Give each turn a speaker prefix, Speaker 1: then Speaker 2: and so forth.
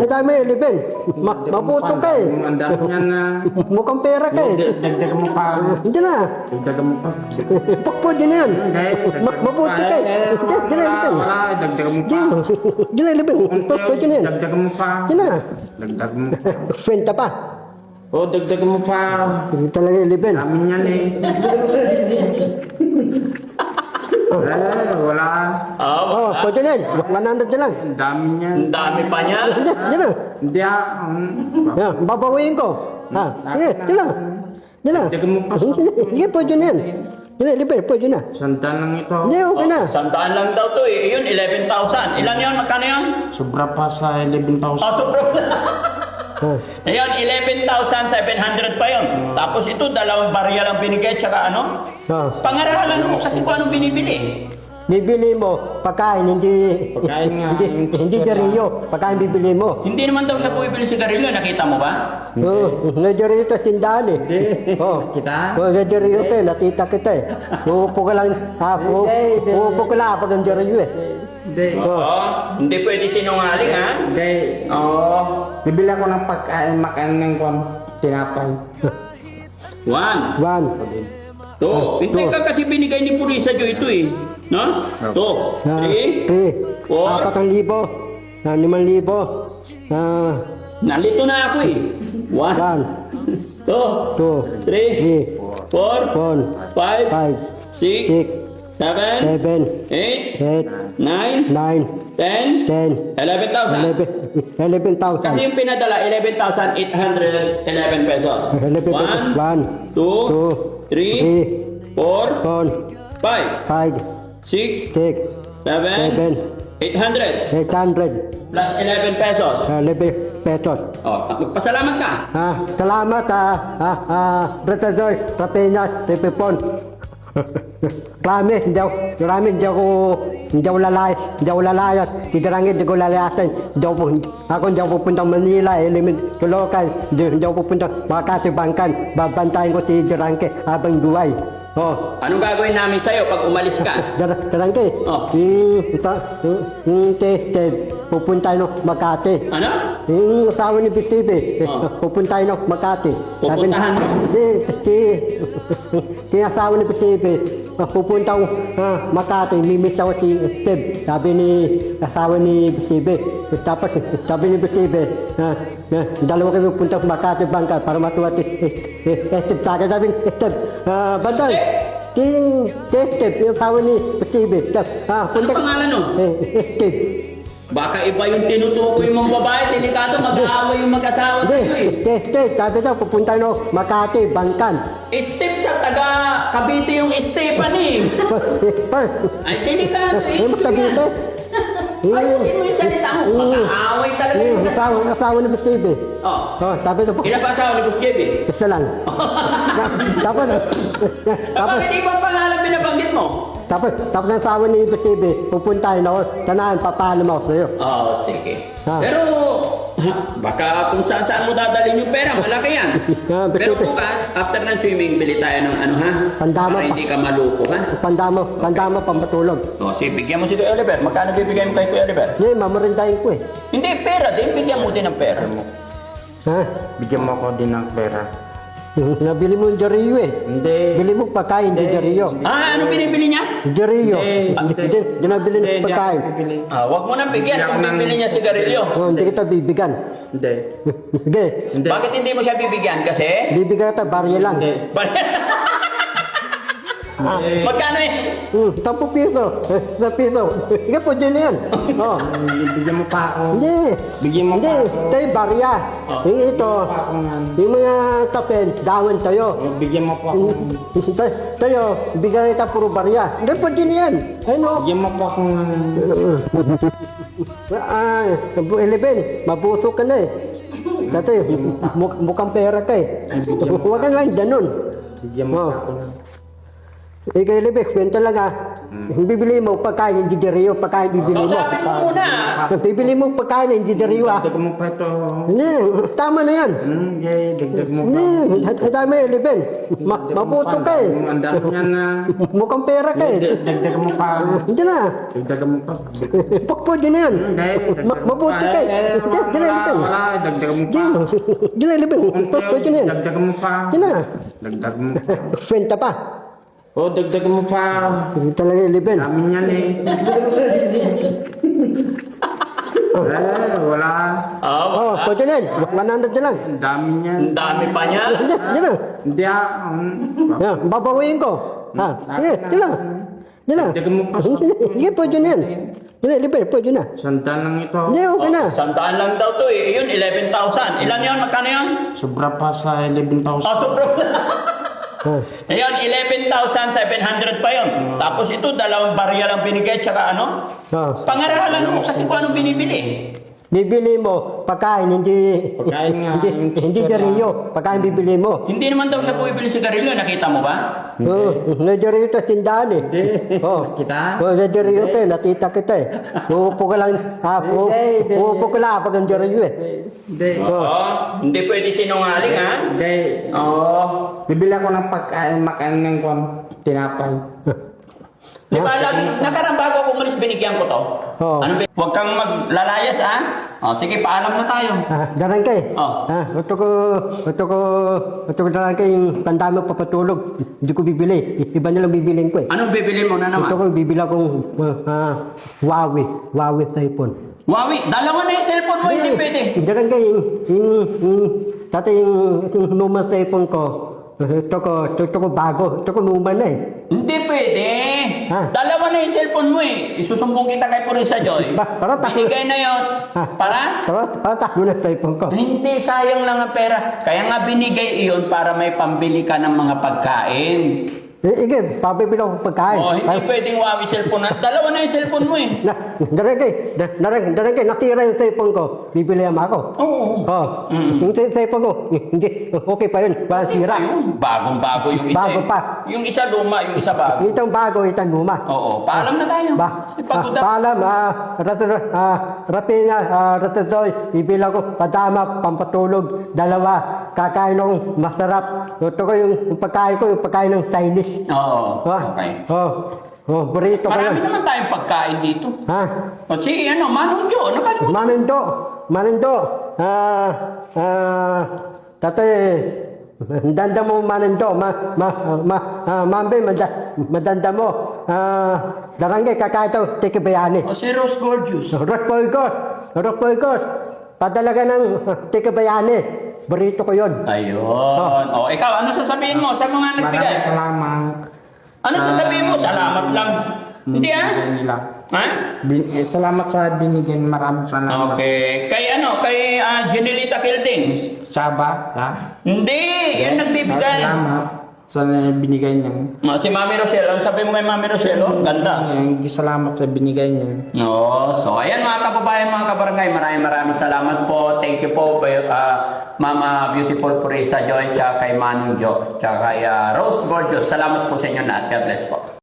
Speaker 1: Ang dami, Liben. Mabuto ka eh.
Speaker 2: Ang dami niyan na.
Speaker 1: Mukhang pera ka eh.
Speaker 2: Dagdagan mo pa.
Speaker 1: Hindi na.
Speaker 2: Dagdagan mo pa.
Speaker 1: Pakpod yun yan. Mabuto ka eh. Hindi na, Liben.
Speaker 2: Wala, dagdagan mo pa.
Speaker 1: Hindi na, Liben. Pakpod yun yan.
Speaker 2: Dagdagan mo pa.
Speaker 1: Hindi na.
Speaker 2: Dagdagan mo pa.
Speaker 1: Kwenta pa.
Speaker 2: Oh, dagdagan mo pa.
Speaker 1: Hindi talaga, Liben.
Speaker 2: Amin yan eh. Wala.
Speaker 1: Oh, pwede na yan. 100 na lang.
Speaker 2: Ang dami niyan.
Speaker 3: Ang dami pa niya.
Speaker 1: Hindi na.
Speaker 2: Hindi ah.
Speaker 1: Yan, babawiin ko. Ha? Hindi na. Hindi na.
Speaker 2: Dagdagan mo pa.
Speaker 1: Hindi, pwede na yan. Hindi na, Liben, pwede na.
Speaker 2: Sandal lang ito.
Speaker 1: Hindi, okay na.
Speaker 3: Sandaan lang daw to eh. Yun, 11,000. Ilan yun? Magkano yun?
Speaker 2: Sobra pa sa 11,000.
Speaker 3: Oh, sobra pa.
Speaker 1: Ha?
Speaker 3: Ayun, 11,700 pa yun. Tapos ito, dalawang barya lang binigay, tsaka ano?
Speaker 1: Ha?
Speaker 3: Pangaralan mo kasi kung anong binibili.
Speaker 1: Bibili mo, pagkain, hindi...
Speaker 2: Pagkain nga.
Speaker 1: Hindi Jeriyo. Pagkain bibili mo.
Speaker 3: Hindi naman daw siya bumibili sigarilyo, nakita mo ba?
Speaker 1: Oo, na Jeriyo sa tindahan eh. Oo.
Speaker 2: Kita?
Speaker 1: Oo, na Jeriyo ka eh, nakita kita eh. Uupo ka lang, uupo ka lang pag ang Jeriyo eh.
Speaker 2: Hindi.
Speaker 3: Oo, hindi pwede sinungaling ha.
Speaker 2: Hindi.
Speaker 3: Oo.
Speaker 2: Bibili ako ng pagkain, makain ng tinapay.
Speaker 3: 1,
Speaker 1: One.
Speaker 3: 2. Hindi ka kasi binigay ni Purisa Jo ito eh. No? 2, 3,
Speaker 1: 3.
Speaker 3: Four.
Speaker 1: 4,000. 5,000.
Speaker 3: Nalito na ako eh. 1,
Speaker 1: 1,
Speaker 3: 2,
Speaker 1: 2,
Speaker 3: 3,
Speaker 1: 3,
Speaker 3: 4,
Speaker 1: 5,
Speaker 3: 5, 6,
Speaker 1: 6,
Speaker 3: 7,
Speaker 1: 7,
Speaker 3: 8,
Speaker 1: 8,
Speaker 3: 9,
Speaker 1: 9,
Speaker 3: 10,
Speaker 1: 10,
Speaker 3: 11,000.
Speaker 1: 11,000.
Speaker 3: Kasi yung pinadala, 11,811 pesos. 1,
Speaker 1: 1,
Speaker 3: 2, 3, 4, 5,
Speaker 1: 5,
Speaker 3: 6,
Speaker 1: 6,
Speaker 3: 7,
Speaker 1: 7,
Speaker 3: 800
Speaker 1: 800.
Speaker 3: plus 11 pesos.
Speaker 1: 11 pesos.
Speaker 3: Oh, magpasalamat ka.
Speaker 1: Salamat Retador, Rapenas, Repipon. Promise, hindi ako lalayas. Tidarangin, hindi ko lalayasan. Hindi ako pupuntang Manila, Element, Tulokan. Hindi ako pupuntang Makati, Bangkan. Babantayin ko si Dirangke habang buhay. Oh.
Speaker 3: Anong gagawin namin sa'yo pag umalis ka?
Speaker 1: Dirangke,
Speaker 3: Oh.
Speaker 1: pupunta no Makati.
Speaker 3: Ano?
Speaker 1: Yung asawa ni Bisibe,
Speaker 3: Oh.
Speaker 1: pupunta no Makati.
Speaker 3: Pupuntahan?
Speaker 1: Si asawa ni Bisibe, pupunta ko Makati, mimiss ako si Steve. Sabi ni asawa ni Bisibe. Tapos sabi ni Bisibe, dalawa kami pupunta sa Makati Bangka para matuwa si Steve. Sabi ni Steve, Bantal, Steve, yung asawa ni Bisibe.
Speaker 3: Ano
Speaker 1: Punta
Speaker 3: pangalan no?
Speaker 1: Steve.
Speaker 3: Baka iba yung tinutukoy mong babae, delikado, mag-aaway yung mag-asawa sa'yo eh.
Speaker 1: Sabi daw, pupunta no Makati, Bangkan.
Speaker 3: Step sa taga Cavite yung Esteban eh. Ay, delikado eh.
Speaker 1: Mas Cavite?
Speaker 3: Ayusin mo yung salita mo, mag-aaway talaga yung
Speaker 1: Asawa ni Bisibe.
Speaker 3: Oh,
Speaker 1: Sabi daw,
Speaker 3: ilan pa asawa ni Boss Gaby?
Speaker 1: isa lang. Tapos,
Speaker 3: Bakit ibang pangalan binabanggit mo?
Speaker 1: tapos ang asawa ni Bisibe, pupuntahin ako, tanahan, papaalam ako sa'yo.
Speaker 3: Oo, sige.
Speaker 1: Ah.
Speaker 3: Pero, baka kung saan mo dadalhin yung pera, malaki yan. Pero bukas, after ng swimming, bili tayo ng ano ha?
Speaker 1: Pandama
Speaker 3: Para
Speaker 1: pa.
Speaker 3: hindi ka maluko ha?
Speaker 1: Pandamo, pampatulog.
Speaker 3: O, sige, bigyan mo si Kuya Oliver. Magkano bibigyan mo kay Kuya Oliver?
Speaker 1: Hindi, mamarindahin ko eh.
Speaker 3: Hindi, pera din. Bigyan mo din ng pera.
Speaker 1: Ha?
Speaker 2: Bigyan mo ako din ng pera.
Speaker 1: Nabili mo yung Jeriyo eh.
Speaker 2: Hindi.
Speaker 1: Bili mo pagkain, hindi Jeriyo.
Speaker 3: Ah, ano binibili niya?
Speaker 1: Jeriyo.
Speaker 2: Hindi.
Speaker 1: Hindi nabili ng pagkain.
Speaker 3: Wag mo nang bigyan kung bibili niya sigarilyo.
Speaker 1: Hindi kita bibigyan.
Speaker 2: Hindi.
Speaker 1: Sige,
Speaker 2: Hindi.
Speaker 3: Bakit hindi mo siya bibigyan? Kasi?
Speaker 1: bibigyan kita, barya lang.
Speaker 2: Hindi.
Speaker 3: Magkano eh?
Speaker 1: 10 piso. 10 piso. Sige po, dyan na yan. Oh.
Speaker 2: Bigyan mo pa ako.
Speaker 1: Hindi.
Speaker 2: Bigyan mo
Speaker 1: Hindi.
Speaker 2: pa ako.
Speaker 1: Tayo barya. Yung ito,
Speaker 2: Pa ako nga.
Speaker 1: yung mga kapen, dawan tayo.
Speaker 2: Bigyan mo pa ako.
Speaker 1: Tayo, bigyan kita puro barya. Hindi po dyan yan. Ano?
Speaker 2: Bigyan mo pa ako nga.
Speaker 1: Eleven, mabuso ka na eh. Dati, mukhang pera ka eh. Huwag ka lang ganun.
Speaker 2: Bigyan mo pa ako nga.
Speaker 1: Ikaw, Eleven, kwenta lang ah. bibili mo pagkain, hindi diriyo, pagkain bibili mo.
Speaker 3: Kausapin mo muna.
Speaker 1: Bibili mo pagkain, hindi diriyo ah.
Speaker 2: Dagdag mo pa ito.
Speaker 1: Hindi, tama na yan.
Speaker 2: Okay, dagdag mo pa.
Speaker 1: Hindi, dami, Liben. Mabuto ka eh.
Speaker 2: Ang dami niyan na.
Speaker 1: Mukhang pera ka eh.
Speaker 2: Dagdag mo pa.
Speaker 1: Hindi na.
Speaker 2: Dagdag mo pa.
Speaker 1: Pwede na yan.
Speaker 2: Hindi, dagdag mo
Speaker 1: Mabuto ka eh. Hindi na, Liben.
Speaker 2: Wala, dagdag mo pa.
Speaker 1: Hindi na, Liben. Pwede na yan.
Speaker 2: Dagdag mo pa.
Speaker 1: Hindi na.
Speaker 2: Dagdag mo pa.
Speaker 1: Kwenta pa.
Speaker 2: Oh, dagdag mo pa.
Speaker 1: Hindi talaga, Liben.
Speaker 2: Dami niyan eh. Wala.
Speaker 1: Oh, pwede na yan. 100 na lang.
Speaker 2: Ang dami niyan.
Speaker 3: Ang dami pa niya.
Speaker 1: Hindi na.
Speaker 2: Hindi ah.
Speaker 1: Yan, babawiin ko. Ha? Hindi lang. Hindi lang.
Speaker 2: Dagdag mo pa.
Speaker 1: Sige, pwede na yan. Hindi na, Liben, pwede na.
Speaker 2: Sandaan lang ito.
Speaker 1: Hindi, okay na.
Speaker 3: Sandaan lang daw to eh. Yun, 11,000. Ilan yun? Magkano yun?
Speaker 2: Sobra pa sa 11,000.
Speaker 3: Sobra.
Speaker 1: Ha.
Speaker 3: Ayun, 11,700 pa yun. Tapos ito, dalawang barya lang binigay, tsaka ano?
Speaker 1: Oh.
Speaker 3: Pangaralan mo kasi kung anong binibili.
Speaker 1: Bibili mo pagkain, hindi
Speaker 2: Pagkain nga, yung
Speaker 1: hindi diriyo. Pagkain bibili mo.
Speaker 3: Hindi naman daw siya bumibili sigarilyo, nakita mo ba?
Speaker 1: Oo, nadiriyo ito sa tindahan eh. Oh.
Speaker 2: Kita?
Speaker 1: Oo, nadiriyo ito eh. Nakita kita eh. Uupo ka lang. Uupo ka lang pag ang diriyo eh.
Speaker 2: Hindi.
Speaker 3: Oo, hindi pwede sinungaling ha.
Speaker 2: Hindi.
Speaker 3: Oo.
Speaker 2: Bibili ako ng pagkain, makain ng tinapay.
Speaker 3: Di ba lagi, nakarang bago ako umalis, binigyan ko to.
Speaker 1: Oo.
Speaker 3: Ano ba? Huwag kang maglalayas ha. O, sige, paalam na tayo.
Speaker 1: Darang kay.
Speaker 3: Oh.
Speaker 1: Ito ko darang kay yung tanda mo papatulog. Hindi ko bibili. Iba na lang bibilin ko eh.
Speaker 3: Anong bibilin mo na
Speaker 1: Ito
Speaker 3: naman?
Speaker 1: ko bibili akong Huawei. Huawei iPhone.
Speaker 3: Wawi, dalawa na yung cellphone mo, hindi pwede.
Speaker 1: Darang kay dati yung luma sa iPhone ko. Ito ko bago. Ito ko luma na eh.
Speaker 3: Hindi pwede.
Speaker 1: Ha?
Speaker 3: Dalawa na yung cellphone mo eh. Isusumbong kita kay Purisa Joy.
Speaker 1: Para tayo.
Speaker 3: Binigay na yon.
Speaker 1: Ha?
Speaker 3: Para?
Speaker 1: Para takbo na sa iPhone ko.
Speaker 3: Hindi, sayang lang ang pera. Kaya nga binigay iyon para may pambili ka ng mga pagkain.
Speaker 1: Ige, pabibili ako pagkain.
Speaker 3: Oh, hindi pwedeng Wawi cellphone na. Dalawa na yung cellphone mo eh.
Speaker 1: Darang kay, natira yung cellphone ko. Bibili naman ako.
Speaker 3: Oo.
Speaker 1: Oh, yung cellphone ko, hindi, okay pa yun. Parang sira.
Speaker 3: Ayun, bagong-bago yung isa.
Speaker 1: Bago
Speaker 3: eh.
Speaker 1: pa.
Speaker 3: Yung isa luma, yung isa bago.
Speaker 1: Itong bago, itong luma.
Speaker 3: Oo, paalam na tayo. Pagod na.
Speaker 1: Paalam, Ratodoy, bibili ako padama, pampatulog, dalawa, kakain akong masarap. Ito ko yung pagkain ko, yung pagkain ng Chinese.
Speaker 3: Oo, okay.
Speaker 1: Burrito ko yun.
Speaker 3: Marami naman tayong pagkain dito.
Speaker 1: Ha?
Speaker 3: O sige, ano, Manong Jo, nakalimutan.
Speaker 1: Manindo, tatay, danda mo manindo, mambe, madanda mo, darangay, kakain ito, tiki bayani.
Speaker 3: O si Rose Gorgeous.
Speaker 1: Rockpoigos, padalaga ng tiki bayani, burrito ko yun.
Speaker 3: Ayun. O, ikaw, ano sasabihin mo sa mga nagbigay?
Speaker 2: Maraming salamat.
Speaker 3: Ano sasabihin mo? Salamat lang. Hindi ah?
Speaker 2: Binigay nila.
Speaker 3: Ha?
Speaker 2: Salamat sa binigay. Maraming salamat.
Speaker 3: Okay. Kay Jenelita Kildings.
Speaker 2: Chaba, ha?
Speaker 3: Hindi, yan nagbibigay.
Speaker 2: Salamat sa binigay niya.
Speaker 3: Si Mami Rochelle, ano sabi mo kay Mami Rochelle? Oh, ganda.
Speaker 2: Salamat sa binigay niya.
Speaker 3: No, so ayan mga kababayan, mga kabarangay, maraming salamat po. Thank you po Mama Beautiful Purisa Joy, tsaka kay Manong Jo, tsaka kay Rose Gorgeous. Salamat po sa inyo lahat. God bless po.